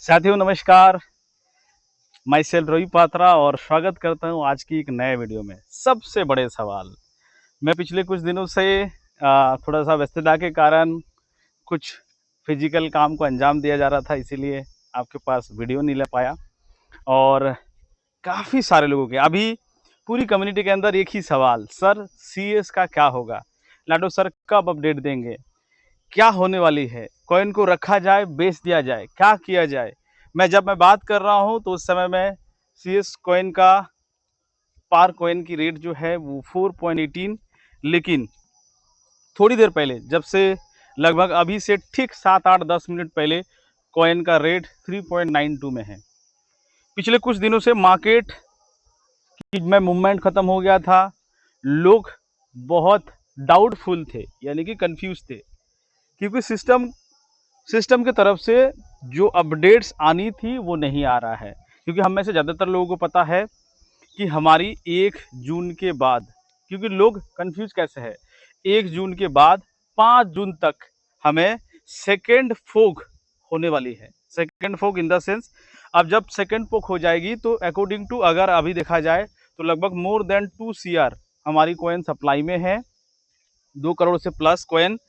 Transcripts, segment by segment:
साथियों नमस्कार। मैं सेल रवि पात्रा और स्वागत करता हूं आज की एक नए वीडियो में। सबसे बड़े सवाल, मैं पिछले कुछ दिनों से थोड़ा सा व्यस्तता के कारण कुछ फिजिकल काम को अंजाम दिया जा रहा था, इसीलिए आपके पास वीडियो नहीं ले पाया। और काफ़ी सारे लोगों के अभी पूरी कम्युनिटी के अंदर एक ही सवाल, सर सीएस का क्या होगा, लाडो सर कब अपडेट देंगे, क्या होने वाली है, कॉइन को रखा जाए बेच दिया जाए, क्या किया जाए। जब मैं बात कर रहा हूं तो उस समय में सीएस कॉइन का पार कॉइन की रेट जो है वो 4.18, लेकिन थोड़ी देर पहले जब से लगभग अभी से ठीक 7 8 10 मिनट पहले कॉइन का रेट 3.92 में है। पिछले कुछ दिनों से मार्केट में मूवमेंट खत्म हो गया था। लोग बहुत डाउटफुल थे, यानी कि कंफ्यूज थे, क्योंकि सिस्टम की तरफ से जो अपडेट्स आनी थी वो नहीं आ रहा है। क्योंकि हम में से ज़्यादातर लोगों को पता है कि हमारी 1 जून के बाद, क्योंकि लोग कंफ्यूज कैसे है, 1 जून के बाद 5 जून तक हमें सेकेंड फोक होने वाली है। Second folk in the sense, अब जब सेकेंड फोक हो जाएगी तो अकॉर्डिंग टू अगर अभी देखा जाए तो लगभग मोर देन 2 CR हमारी कॉइन सप्लाई में है, 2 करोड़ से प्लस कॉइन।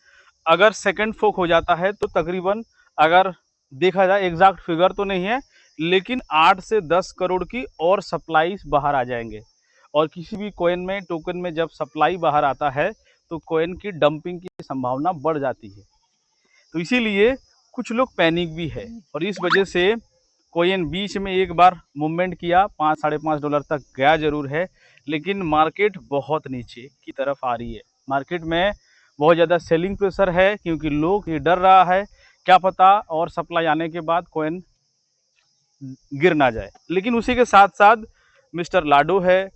अगर सेकंड फोक हो जाता है तो तकरीबन, अगर देखा जाए एग्जैक्ट फिगर तो नहीं है, लेकिन 8 से 10 करोड़ की और सप्लाई बाहर आ जाएंगे। और किसी भी कॉइन में, टोकन में जब सप्लाई बाहर आता है तो कॉइन की डंपिंग की संभावना बढ़ जाती है। तो इसीलिए कुछ लोग पैनिक भी है, और इस वजह से कॉइन बीच में एक बार मूवमेंट किया, $5 साढ़े $5 तक गया जरूर है, लेकिन मार्केट बहुत नीचे की तरफ आ रही है। मार्केट में बहुत ज़्यादा सेलिंग प्रेशर है, क्योंकि लोग ये डर रहा है क्या पता और सप्लाई आने के बाद कॉइन गिर ना जाए। लेकिन उसी के साथ साथ मिस्टर लाडो है,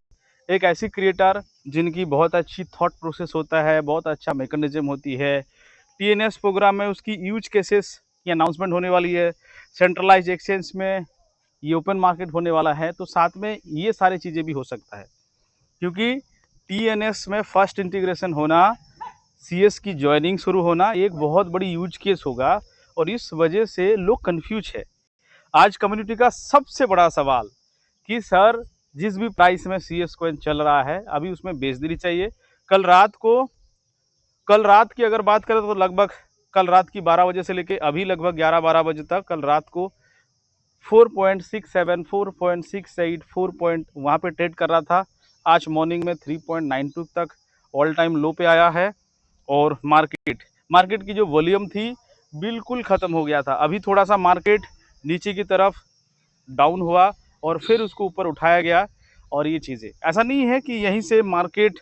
एक ऐसी क्रिएटर जिनकी बहुत अच्छी थॉट प्रोसेस होता है, बहुत अच्छा मैकेनिज्म होती है। टीएनएस प्रोग्राम में उसकी यूज केसेस की अनाउंसमेंट होने वाली है। सेंट्रलाइज एक्सचेंज में ये ओपन मार्केट होने वाला है, तो साथ में ये सारी चीज़ें भी हो सकता है, क्योंकि टीएनएस में फर्स्ट इंटीग्रेशन होना, सीएस की ज्वाइनिंग शुरू होना एक बहुत बड़ी यूज केस होगा, और इस वजह से लोग कंफ्यूज है। आज कम्युनिटी का सबसे बड़ा सवाल कि सर जिस भी प्राइस में सीएस कॉइन चल रहा है अभी उसमें बेच देनी चाहिए। कल रात की अगर बात करें तो लगभग कल रात की 12 बजे से लेके अभी लगभग 11 12 बजे तक, कल रात को 4.67 4.68 4 पॉइंट वहाँ पे ट्रेड कर रहा था। आज मॉर्निंग में 3.92 तक ऑल टाइम लो पे आया है। और मार्केट की जो वॉल्यूम थी बिल्कुल ख़त्म हो गया था। अभी थोड़ा सा मार्केट नीचे की तरफ डाउन हुआ और फिर उसको ऊपर उठाया गया। और ये चीज़ें, ऐसा नहीं है कि यहीं से मार्केट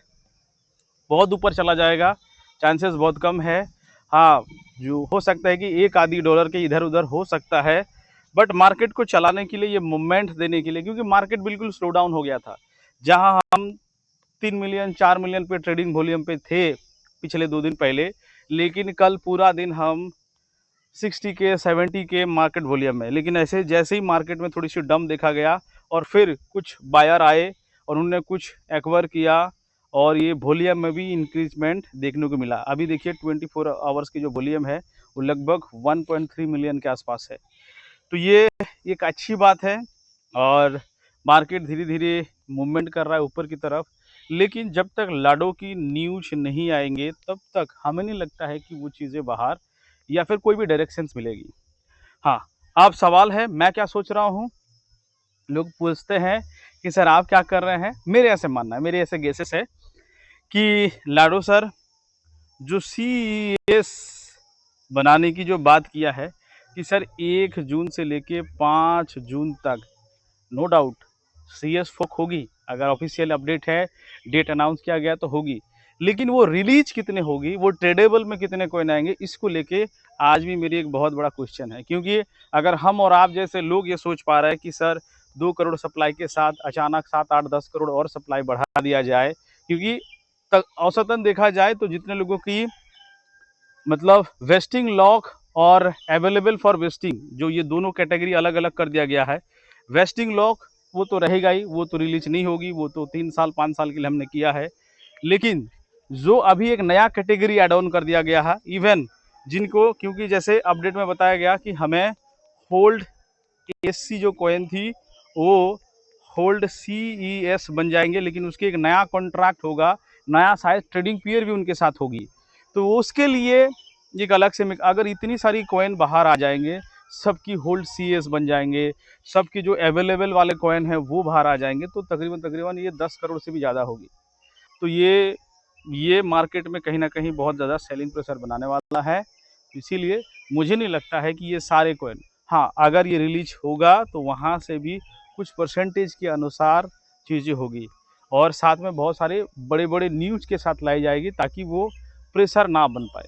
बहुत ऊपर चला जाएगा, चांसेस बहुत कम है। हाँ, जो हो सकता है कि एक आधी डॉलर के इधर उधर हो सकता है, बट मार्केट को चलाने के लिए, ये मूवमेंट देने के लिए, क्योंकि मार्केट बिल्कुल स्लो डाउन हो गया था। जहां हम 3 मिलियन 4 मिलियन पे ट्रेडिंग वॉल्यूम पे थे पिछले 2 दिन पहले, लेकिन कल पूरा दिन हम 60 के 70 के मार्केट वॉल्यूम में। लेकिन ऐसे जैसे ही मार्केट में थोड़ी सी डम देखा गया और फिर कुछ बायर आए और उन्होंने कुछ एक्वायर किया, और ये वॉल्यूम में भी इंक्रीजमेंट देखने को मिला। अभी देखिए 24 आवर्स की जो वॉल्यूम है वो लगभग 1.3 मिलियन के आसपास है। तो ये एक अच्छी बात है, और मार्केट धीरे धीरे मूवमेंट कर रहा है ऊपर की तरफ। लेकिन जब तक लाडो की न्यूज नहीं आएंगे तब तक हमें नहीं लगता है कि वो चीज़ें बाहर या फिर कोई भी डायरेक्शंस मिलेगी। हाँ, अब सवाल है मैं क्या सोच रहा हूँ। लोग पूछते हैं कि सर आप क्या कर रहे हैं। मेरे ऐसे मानना है, मेरे ऐसे गेसेस है कि लाडो सर जो सीएस बनाने की जो बात किया है कि सर 1 जून से लेके 5 जून तक नो डाउट सीएस फोक होगी। अगर ऑफिशियल अपडेट है, डेट अनाउंस किया गया तो होगी, लेकिन वो रिलीज कितने होगी, वो ट्रेडेबल में कितने कॉइन आएंगे, इसको लेके आज भी मेरी एक बहुत बड़ा क्वेश्चन है। क्योंकि अगर हम और आप जैसे लोग ये सोच पा रहे हैं कि सर 2 करोड़ सप्लाई के साथ अचानक 7 8 10 करोड़ और सप्लाई बढ़ा दिया जाए, क्योंकि औसतन देखा जाए तो जितने लोगों की मतलब वेस्टिंग लॉक और अवेलेबल फॉर वेस्टिंग, जो ये दोनों कैटेगरी अलग अलग कर दिया गया है। वेस्टिंग लॉक वो तो रहेगा ही, वो तो रिलीज नहीं होगी, वो तो 3 साल 5 साल के लिए हमने किया है। लेकिन जो अभी एक नया कैटेगरी एड ऑन कर दिया गया है, इवन जिनको, क्योंकि जैसे अपडेट में बताया गया कि हमें होल्ड SC जो कॉइन थी वो होल्ड CES बन जाएंगे, लेकिन उसके एक नया कॉन्ट्रैक्ट होगा, नया शायद ट्रेडिंग पीरियड भी उनके साथ होगी। तो उसके लिए एक अलग से अगर इतनी सारी कॉइन बाहर आ जाएंगे, सबकी होल्ड CS बन जाएंगे, सबकी जो अवेलेबल वाले कॉइन है वो बाहर आ जाएंगे, तो तकरीबन तकरीबन ये 10 करोड़ से भी ज़्यादा होगी। तो ये मार्केट में कहीं ना कहीं बहुत ज़्यादा सेलिंग प्रेशर बनाने वाला है। इसीलिए मुझे नहीं लगता है कि ये सारे कॉइन, हाँ अगर ये रिलीज होगा तो वहाँ से भी कुछ परसेंटेज के अनुसार चीज़ें होगी, और साथ में बहुत सारे बड़े बड़े न्यूज़ के साथ लाई जाएगी ताकि वो प्रेशर ना बन पाए।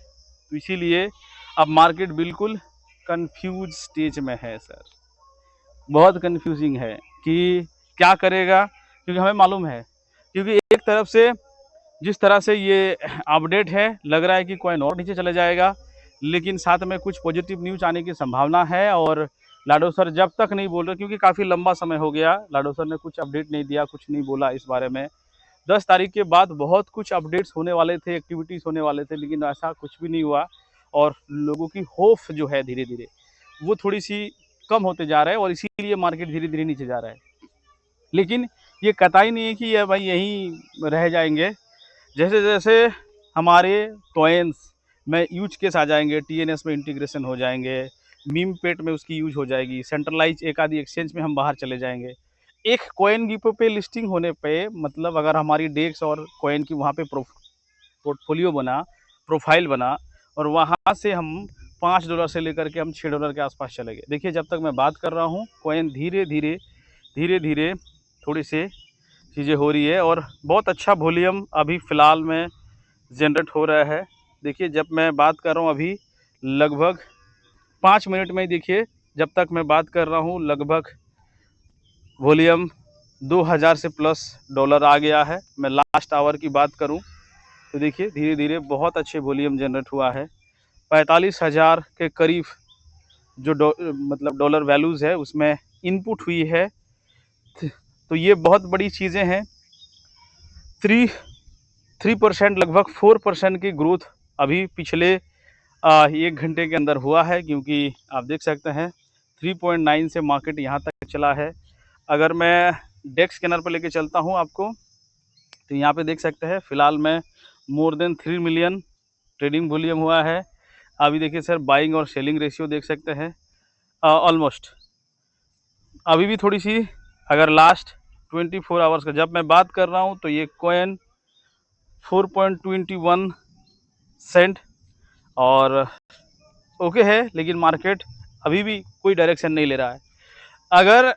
तो इसीलिए अब मार्केट बिल्कुल कंफ्यूज स्टेज में है सर, बहुत कंफ्यूजिंग है कि क्या करेगा, क्योंकि हमें मालूम है, क्योंकि एक तरफ से जिस तरह से ये अपडेट है लग रहा है कि कॉइन और नीचे चले जाएगा, लेकिन साथ में कुछ पॉजिटिव न्यूज़ आने की संभावना है। और लाडो सर जब तक नहीं बोल रहे, क्योंकि काफ़ी लंबा समय हो गया लाडो सर ने कुछ अपडेट नहीं दिया, कुछ नहीं बोला इस बारे में। 10 तारीख के बाद बहुत कुछ अपडेट्स होने वाले थे, एक्टिविटीज़ होने वाले थे, लेकिन ऐसा कुछ भी नहीं हुआ, और लोगों की होप जो है धीरे धीरे वो थोड़ी सी कम होते जा रहा है, और इसीलिए मार्केट धीरे धीरे नीचे जा रहा है। लेकिन ये कतई नहीं है कि ये भाई यहीं रह जाएंगे। जैसे जैसे हमारे कॉइन्स में यूज केस आ जाएंगे, TNS में इंटीग्रेशन हो जाएंगे, मीम पेट में उसकी यूज हो जाएगी, सेंट्रलाइज एक आधी एक्सचेंज में हम बाहर चले जाएंगे, एक कॉइन गिपो पे लिस्टिंग होने पे, मतलब अगर हमारी डेक्स और कॉइन की वहाँ पे पोर्टफोलियो बना, प्रोफाइल बना, और वहाँ से हम $5 से लेकर के हम $6 के आसपास चले गए। देखिए जब तक मैं बात कर रहा हूँ कॉइन धीरे धीरे थोड़ी सी चीज़ें हो रही है, और बहुत अच्छा वॉल्यूम अभी फ़िलहाल में जनरेट हो रहा है। देखिए जब मैं बात कर रहा हूँ अभी लगभग 5 मिनट में ही, देखिए जब तक मैं बात कर रहा हूँ लगभग वॉल्यूम 2000 से प्लस डॉलर आ गया है। मैं लास्ट आवर की बात करूँ तो देखिए धीरे धीरे बहुत अच्छे वॉल्यूम जनरेट हुआ है। 45,000 के करीब जो मतलब डॉलर वैल्यूज़ है उसमें इनपुट हुई है। तो ये बहुत बड़ी चीज़ें हैं। 3% लगभग 4% की ग्रोथ अभी पिछले 1 घंटे के अंदर हुआ है, क्योंकि आप देख सकते हैं 3.9 से मार्केट यहाँ तक चला है। अगर मैं डेक्स स्कैनर पर लेके चलता हूँ आपको, तो यहाँ पे देख सकते हैं फ़िलहाल में more than 3 million trading volume हुआ है। अभी देखिए सर बाइंग और सेलिंग रेशियो देख सकते हैं ऑलमोस्ट अभी भी थोड़ी सी, अगर लास्ट 24 आवर्स का जब मैं बात कर रहा हूँ तो ये कॉइन 4.21 सेंट और ओके है, लेकिन मार्केट अभी भी कोई डायरेक्शन नहीं ले रहा है। अगर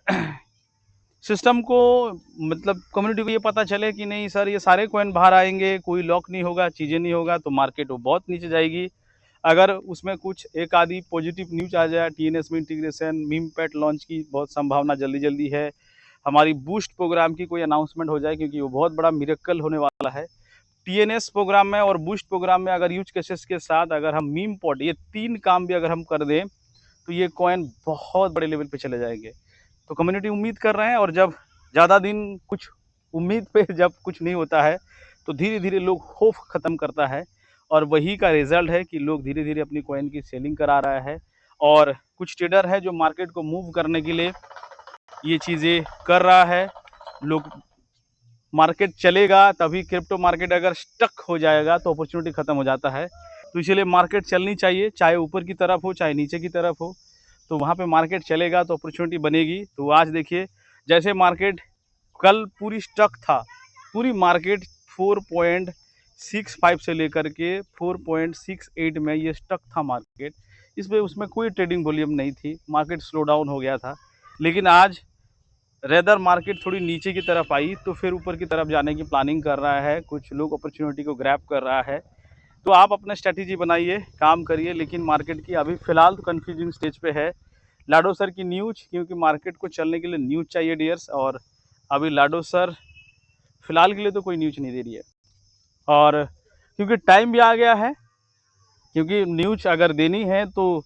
सिस्टम को, मतलब कम्युनिटी को ये पता चले कि नहीं सर ये सारे कॉइन बाहर आएंगे, कोई लॉक नहीं होगा, चीज़ें नहीं होगा, तो मार्केट वो बहुत नीचे जाएगी। अगर उसमें कुछ एक आधी पॉजिटिव न्यूज आ जाए, TNS में इंटीग्रेशन, मीम पैट लॉन्च की बहुत संभावना जल्दी जल्दी है, हमारी बूस्ट प्रोग्राम की कोई अनाउंसमेंट हो जाए, क्योंकि वो बहुत बड़ा मिरेकल होने वाला है। TNS प्रोग्राम में और बूस्ट प्रोग्राम में अगर यूज केसेस के साथ अगर हम मीम पॉट, ये 3 काम भी अगर हम कर दें तो ये कॉइन बहुत बड़े लेवल पे चले जाएंगे। तो कम्युनिटी उम्मीद कर रहे हैं, और जब ज़्यादा दिन कुछ उम्मीद पे जब कुछ नहीं होता है तो धीरे धीरे लोग होप ख़त्म करता है, और वही का रिज़ल्ट है कि लोग धीरे धीरे अपनी कॉइन की सेलिंग करा रहा है। और कुछ ट्रेडर है जो मार्केट को मूव करने के लिए ये चीज़ें कर रहा है। लोग मार्केट चलेगा तभी, क्रिप्टो मार्केट अगर स्टक हो जाएगा तो अपॉर्चुनिटी ख़त्म हो जाता है। तो इसीलिए मार्केट चलनी चाहिए, चाहे ऊपर की तरफ हो चाहे नीचे की तरफ हो, तो वहाँ पे मार्केट चलेगा तो अपॉर्चुनिटी बनेगी। तो आज देखिए जैसे मार्केट कल पूरी स्टक था, पूरी मार्केट 4.65 से लेकर के 4.68 में ये स्टक था मार्केट। इसमें उसमें कोई ट्रेडिंग वॉल्यूम नहीं थी, मार्केट स्लो डाउन हो गया था। लेकिन आज रेदर मार्केट थोड़ी नीचे की तरफ आई तो फिर ऊपर की तरफ जाने की प्लानिंग कर रहा है, कुछ लोग अपॉर्चुनिटी को ग्रैब कर रहा है। तो आप अपना स्ट्रैटेजी बनाइए, काम करिए, लेकिन मार्केट की अभी फ़िलहाल तो कन्फ्यूजिंग स्टेज पे है। लाडो सर की न्यूज़, क्योंकि मार्केट को चलने के लिए न्यूज़ चाहिए डियर्स, और अभी लाडो सर फ़िलहाल के लिए तो कोई न्यूज़ नहीं दे रही है। और क्योंकि टाइम भी आ गया है, क्योंकि न्यूज़ अगर देनी है तो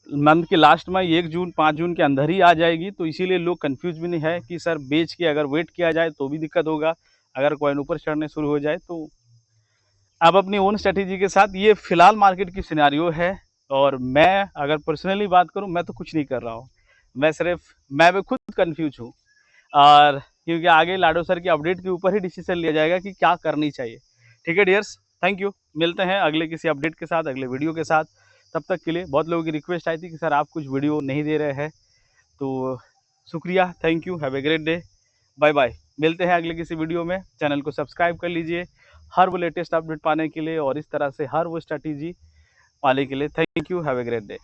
मंथ के लास्ट में 1 जून 5 जून के अंदर ही आ जाएगी। तो इसीलिए लोग कंफ्यूज भी नहीं है कि सर बेच के अगर वेट किया जाए तो भी दिक्कत होगा, अगर कॉइन ऊपर चढ़ने शुरू हो जाए तो। आप अपनी ओन स्ट्रैटेजी के साथ, ये फ़िलहाल मार्केट की सिनेरियो है। और मैं अगर पर्सनली बात करूं, मैं तो कुछ नहीं कर रहा हूं, मैं भी खुद कंफ्यूज हूँ, और क्योंकि आगे लाडो सर की अपडेट के ऊपर ही डिसीजन लिया जाएगा कि क्या करनी चाहिए। ठीक है डियर्स, थैंक यू। मिलते हैं अगले किसी अपडेट के साथ, अगले वीडियो के साथ। तब तक के लिए बहुत लोगों की रिक्वेस्ट आई थी कि सर आप कुछ वीडियो नहीं दे रहे हैं, तो शुक्रिया, thank you, have a great day, bye bye. मिलते हैं अगले किसी वीडियो में। चैनल को सब्सक्राइब कर लीजिए हर वो लेटेस्ट अपडेट पाने के लिए और इस तरह से हर वो स्ट्रैटेजी पाने के लिए। Thank you, have a great day.